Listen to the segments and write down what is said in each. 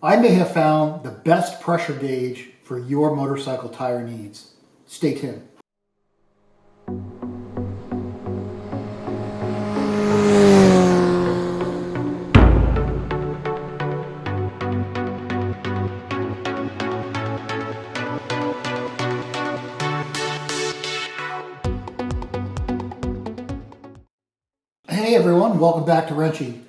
I may have found the best pressure gauge for your motorcycle tire needs. Stay tuned. Hey everyone, welcome back to Wrenchie.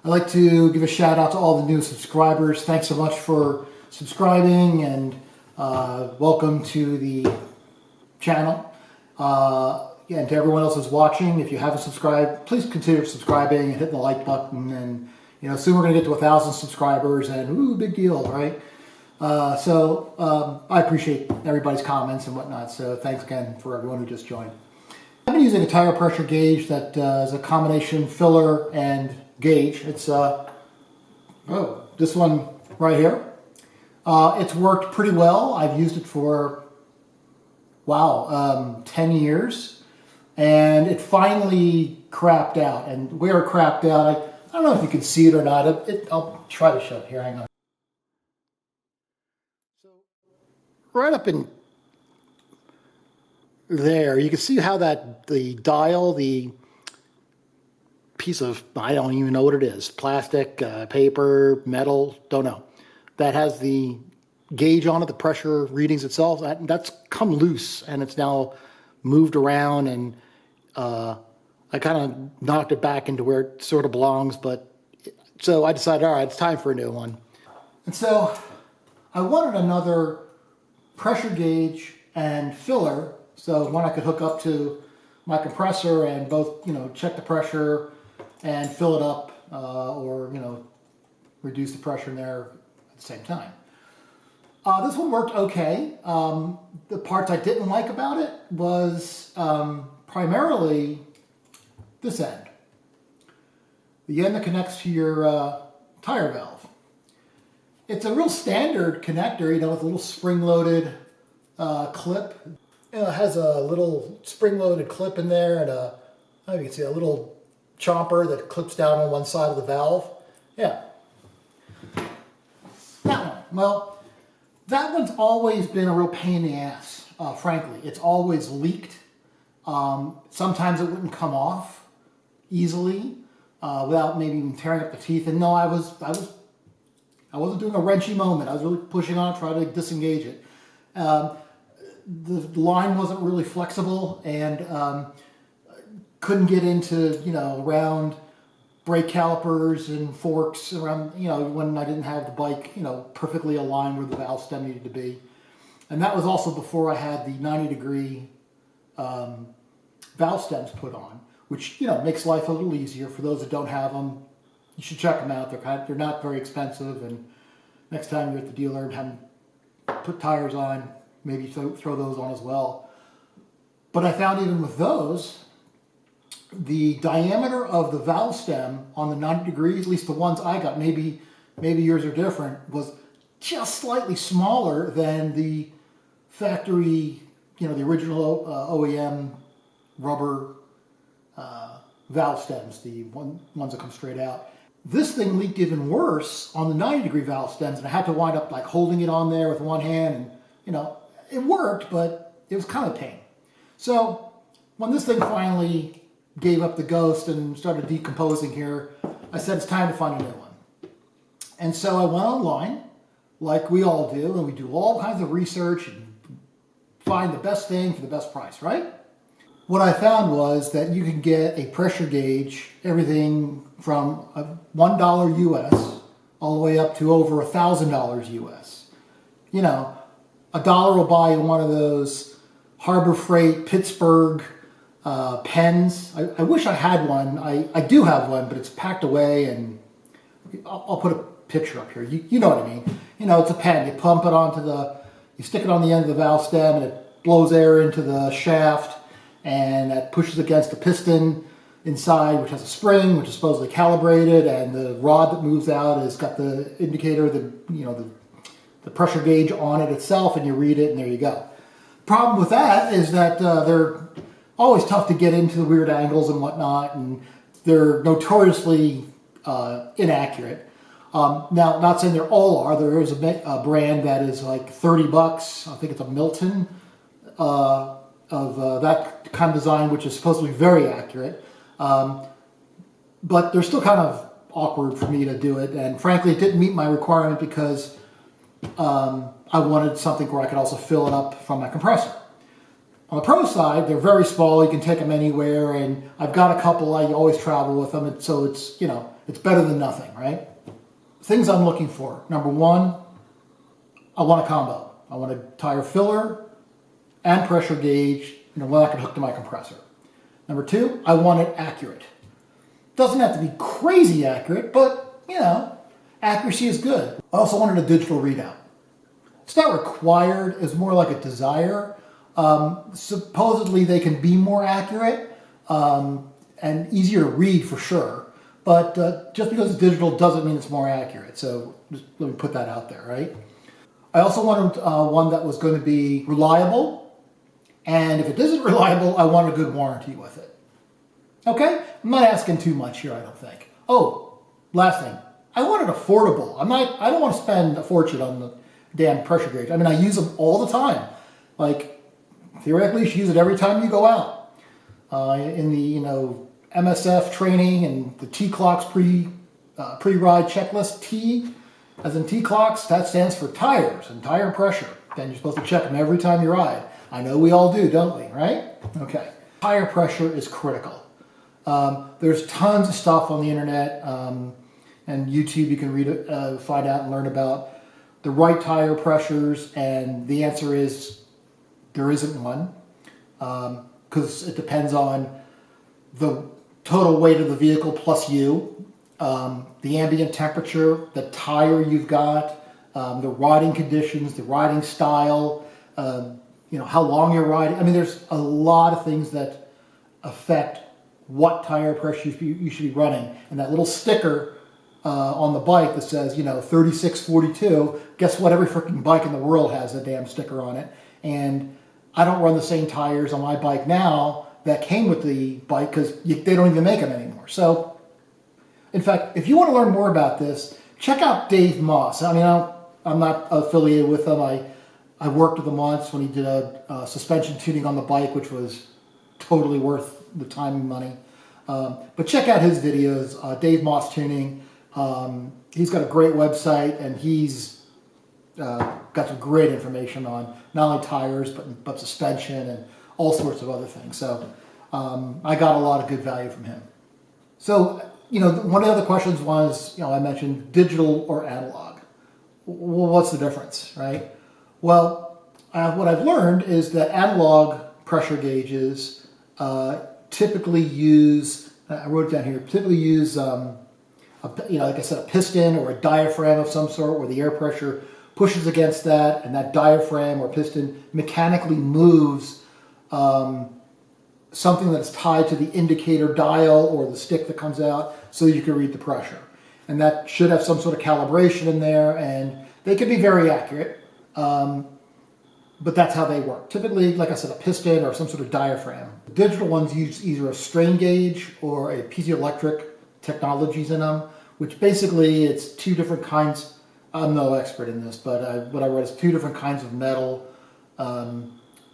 I'd like to give a shout out to all the new subscribers. Thanks so much for subscribing and welcome to the channel. And to everyone else who's watching, if you haven't subscribed, please consider subscribing and hitting the like button. And soon we're going to get to 1,000 subscribers, and ooh, big deal, right? So I appreciate everybody's comments and whatnot. So thanks again for everyone who just joined. I've been using a tire pressure gauge that is a combination filler and gauge. It's this one right here. It's worked pretty well. I've used it for 10 years, and it finally crapped out. And where it crapped out, I don't know if you can see it or not. I'll try to show it here. Hang on. So right up in there, you can see how the dial, the piece of, I don't even know what it is, plastic, paper, metal, don't know, that has the gauge on it, the pressure readings itself, that's come loose, and it's now moved around, and I kind of knocked it back into where it sort of belongs. But so I decided, all right, it's time for a new one. And so I wanted another pressure gauge and filler, so one I could hook up to my compressor and both, check the pressure and fill it up, or reduce the pressure in there at the same time. This one worked okay. The parts I didn't like about it was primarily this end. The end that connects to your tire valve. It's a real standard connector, with a little spring-loaded clip. It has a little spring-loaded clip in there, and you can see a little chomper that clips down on one side of the valve. Yeah. That one. Well, that one's always been a real pain in the ass, frankly. It's always leaked. Sometimes it wouldn't come off easily without maybe even tearing up the teeth. And no, I wasn't doing a wrenchy moment. I was really pushing on it, trying to disengage it. The line wasn't really flexible, and couldn't get into, around brake calipers and forks around, when I didn't have the bike, perfectly aligned where the valve stem needed to be. And that was also before I had the 90-degree valve stems put on, which, makes life a little easier. For those that don't have them, you should check them out. They're not very expensive, and next time you're at the dealer and haven't put tires on, maybe throw those on as well. But I found even with those, the diameter of the valve stem on the 90 degrees, at least the ones I got, maybe yours are different, was just slightly smaller than the factory, the original OEM rubber valve stems, the ones that come straight out. This thing leaked even worse on the 90-degree valve stems, and I had to wind up like holding it on there with one hand, and it worked, but it was kind of a pain. So when this thing finally gave up the ghost and started decomposing here, I said it's time to find a new one. And so I went online, like we all do, and we do all kinds of research and find the best thing for the best price, right? What I found was that you can get a pressure gauge, everything from $1 US all the way up to over $1,000 US. $1 will buy you one of those Harbor Freight Pittsburgh pens. I wish I had one. I do have one, but it's packed away, and I'll put a picture up here. You know what I mean. It's a pen. You pump it onto you stick it on the end of the valve stem, and it blows air into the shaft, and that pushes against the piston inside, which has a spring, which is supposedly calibrated, and the rod that moves out has got the indicator, the pressure gauge on it itself, and you read it, and there you go. Problem with that is that they're always tough to get into the weird angles and whatnot, and they're notoriously inaccurate. Now, not saying they're all are. There is a brand that is like $30. I think it's a Milton of that kind of design, which is supposed to be very accurate. But they're still kind of awkward for me to do it. And frankly, it didn't meet my requirement because I wanted something where I could also fill it up from my compressor. On the Pro side, they're very small. You can take them anywhere, and I've got a couple. I always travel with them, and so it's, you know, it's better than nothing, right? Things I'm looking for. Number one, I want a combo. I want a tire filler and pressure gauge, you know, one I can hook to my compressor. Number two, I want it accurate. Doesn't have to be crazy accurate, but, you know, accuracy is good. I also wanted a digital readout. It's not required, it's more like a desire. Supposedly they can be more accurate and easier to read for sure, but just because it's digital doesn't mean it's more accurate. So just let me put that out there, right? I also wanted one that was going to be reliable, and if it isn't reliable, I want a good warranty with it. Okay? I'm not asking too much here, I don't think. Oh, last thing. I want it affordable. I don't want to spend a fortune on the damn pressure gauge. I mean, I use them all the time. Like, theoretically, you should use it every time you go out. In the, you know, MSF training and the T-Clocks pre-ride checklist, T, as in T-Clocks, that stands for tires and tire pressure. Then you're supposed to check them every time you ride. I know we all do, don't we, right? Okay. Tire pressure is critical. There's tons of stuff on the internet and YouTube you can read it, find out and learn about the right tire pressures, and the answer is there isn't one, because it depends on the total weight of the vehicle plus you, the ambient temperature, the tire you've got, the riding conditions, the riding style, you know, how long you're riding. I mean, there's a lot of things that affect what tire pressure you should be running. And that little sticker on the bike that says, you know, 3642, guess what? Every freaking bike in the world has a damn sticker on it. And I don't run the same tires on my bike now that came with the bike because they don't even make them anymore. So, in fact, if you want to learn more about this, check out Dave Moss. I mean, I'm not affiliated with him. I worked with him once when he did a suspension tuning on the bike, which was totally worth the time and money. But check out his videos, Dave Moss Tuning. He's got a great website, and he's got some great information on not only tires, but suspension and all sorts of other things. So I got a lot of good value from him. So, you know, one of the other questions was, you know, I mentioned digital or analog. Well, what's the difference, right? Well, what I've learned is that analog pressure gauges typically use, I wrote it down here, typically use, you know, like I said, a piston or a diaphragm of some sort where the air pressure pushes against that, and that diaphragm or piston mechanically moves something that's tied to the indicator dial or the stick that comes out so you can read the pressure. And that should have some sort of calibration in there, and they can be very accurate, but that's how they work. Typically, like I said, a piston or some sort of diaphragm. The digital ones use either a strain gauge or a piezoelectric technologies in them, which basically it's two different kinds. I'm no expert in this, but what I read is two different kinds of metal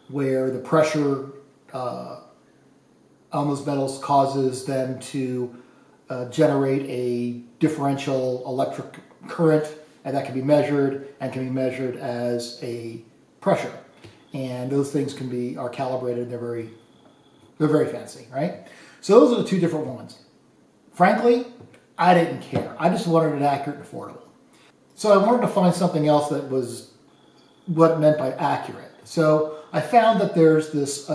where the pressure on those metals causes them to generate a differential electric current, and that can be measured as a pressure. And those things are calibrated. They're very fancy, right? So those are the two different ones. Frankly, I didn't care. I just wanted it accurate and affordable. So I wanted to find something else that was what it meant by accurate. So I found that there's this,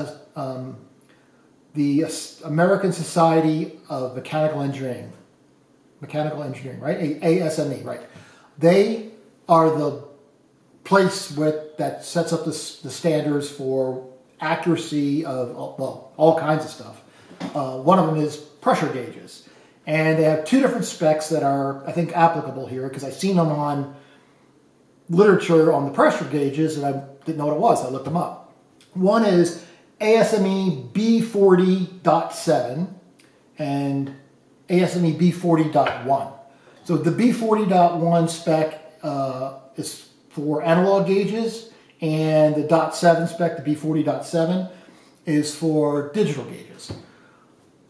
the American Society of Mechanical Engineering, right? ASME, right? They are the place that sets up the standards for accuracy of, well, all kinds of stuff. One of them is pressure gauges. And they have two different specs that are, I think, applicable here, because I've seen them on literature on the pressure gauges, and I didn't know what it was. I looked them up. One is ASME B40.7 and ASME B40.1. So the B40.1 spec is for analog gauges, and the .7 spec, the B40.7, is for digital gauges.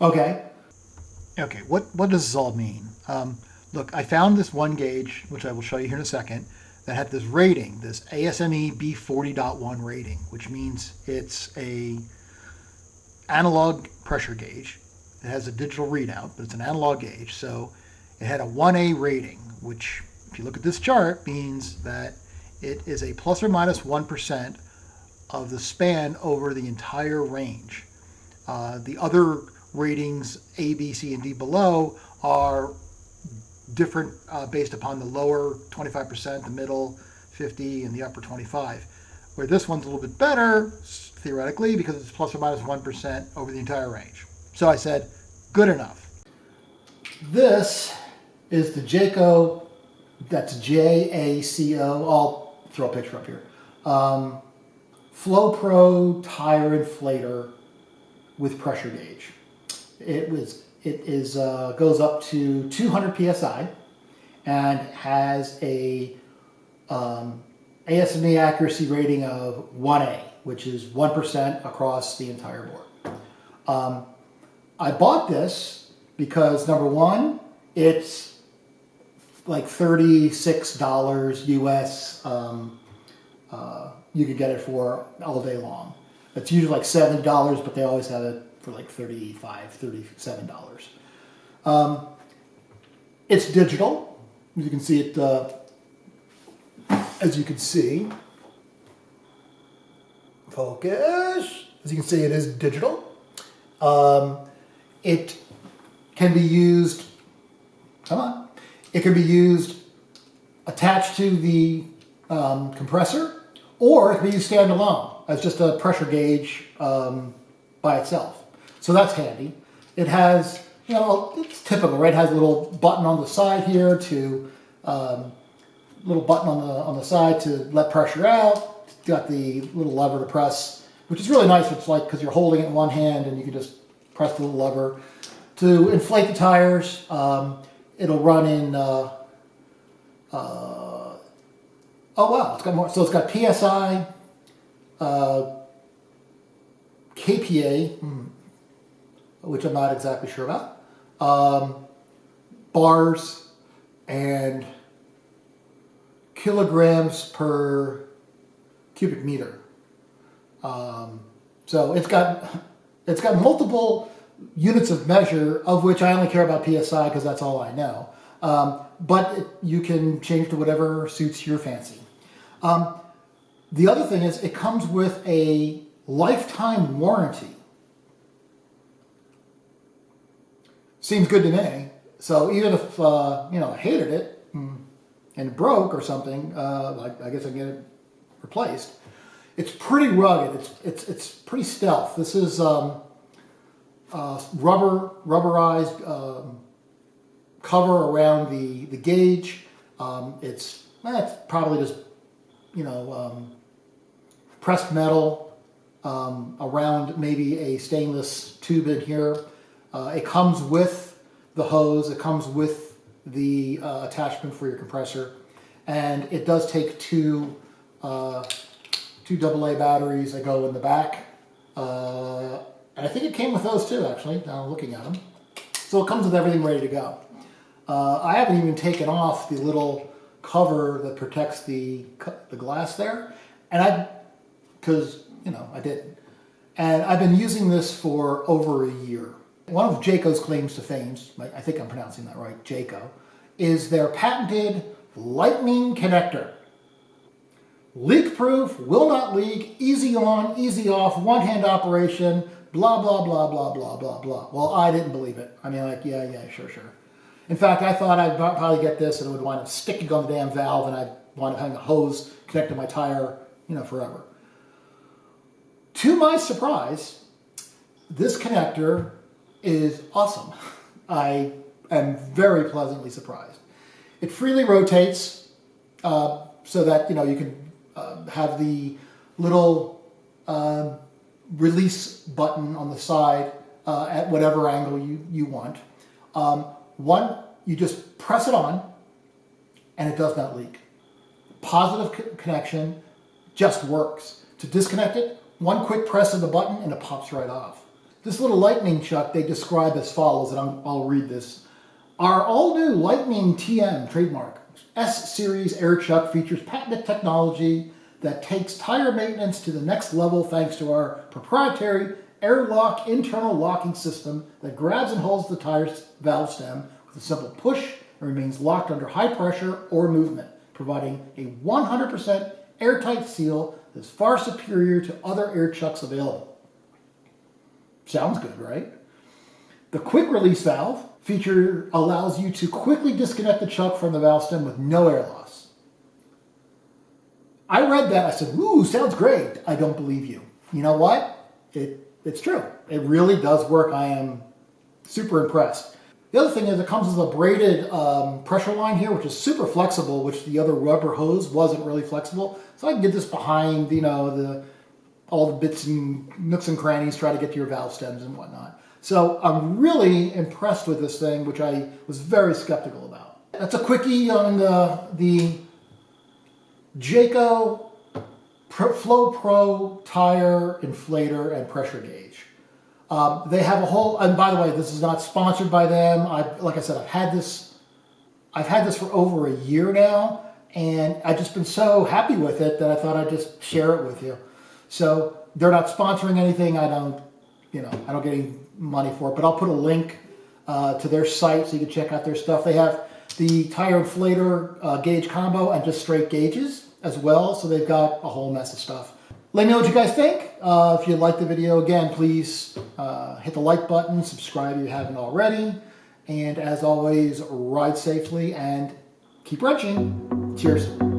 Okay. Okay, what does this all mean? Look, I found this one gauge, which I will show you here in a second, that had this rating, this ASME B40.1 rating, which means it's a analog pressure gauge. It has a digital readout, but it's an analog gauge. So it had a 1A rating, which, if you look at this chart, means that it is a plus or minus 1% of the span over the entire range. The other ratings, A, B, C, and D below, are different based upon the lower 25%, the middle 50, and the upper 25. Where this one's a little bit better, theoretically, because it's plus or minus 1% over the entire range. So I said, good enough. This is the Jayco, that's J-A-C-O, I'll throw a picture up here. Flow Pro tire inflator with pressure gauge. It goes up to 200 psi and has a ASME accuracy rating of 1A, which is 1% across the entire board. I bought this because, number one, it's like $36 US. You could get it for all day long. It's usually like $7, but they always have it for like $35, $37. It's digital. You can see it, as you can see. Focus. As you can see, it is digital. It can be used, it can be used attached to the compressor, or it can be used standalone as just a pressure gauge by itself. So that's handy. It has, it's typical, right? It has a little button on the side here to, little button on the side to let pressure out. It's got the little lever to press, which is really nice. It's like, because you're holding it in one hand and you can just press the little lever. To inflate the tires, it'll run in, oh wow, it's got more. So it's got PSI, KPA, which I'm not exactly sure about, bars, and kilograms per cubic meter. So it's got multiple units of measure, of which I only care about PSI because that's all I know. But you can change to whatever suits your fancy. The other thing is it comes with a lifetime warranty. Seems good to me. So even if I hated it and it broke or something, I guess I can get it replaced. It's pretty rugged. It's pretty stealth. This is rubberized cover around the gauge. It's probably just pressed metal around maybe a stainless tube in here. It comes with the hose. It comes with the attachment for your compressor, and it does take two AA batteries that go in the back. And I think it came with those too, actually, now looking at them. So it comes with everything ready to go. I haven't even taken off the little cover that protects the glass there, and because I didn't. And I've been using this for over a year. One of Jayco's claims to fame, I think I'm pronouncing that right, Jayco, is their patented lightning connector. Leak-proof, will not leak, easy on, easy off, one-hand operation, blah, blah, blah, blah, blah, blah, blah. Well, I didn't believe it. I mean, like, yeah, sure. In fact, I thought I'd probably get this and it would wind up sticking on the damn valve and I'd wind up having a hose connected to my tire, forever. To my surprise, this connector is awesome. I am very pleasantly surprised. It freely rotates so that, you can have the little release button on the side at whatever angle you want. One you just press it on and it does not leak. Positive connection just works. To disconnect it, one quick press of the button and it pops right off. This little lightning chuck they describe as follows, and I'll read this. Our all-new Lightning TM trademark S-Series air chuck features patented technology that takes tire maintenance to the next level thanks to our proprietary airlock internal locking system that grabs and holds the tire's valve stem with a simple push and remains locked under high pressure or movement, providing a 100% airtight seal that is far superior to other air chucks available. Sounds good, right? The quick release valve feature allows you to quickly disconnect the chuck from the valve stem with no air loss. I read that, I said, ooh, sounds great. I don't believe you. You know what? It's true. It really does work. I am super impressed. The other thing is it comes with a braided pressure line here, which is super flexible, which the other rubber hose wasn't really flexible. So I can get this behind, all the bits and nooks and crannies, try to get to your valve stems and whatnot. So I'm really impressed with this thing, which I was very skeptical about. That's a quickie on the Jayco Flow Pro tire inflator and pressure gauge. They have a whole, and by the way, this is not sponsored by them. Like I said, I've had this for over a year now, and I've just been so happy with it that I thought I'd just share it with you. So they're not sponsoring anything. I don't get any money for it, but I'll put a link to their site so you can check out their stuff. They have the tire inflator gauge combo and just straight gauges as well. So they've got a whole mess of stuff. Let me know what you guys think. If you liked the video, again, please hit the like button, subscribe if you haven't already. And as always, ride safely and keep wrenching. Cheers.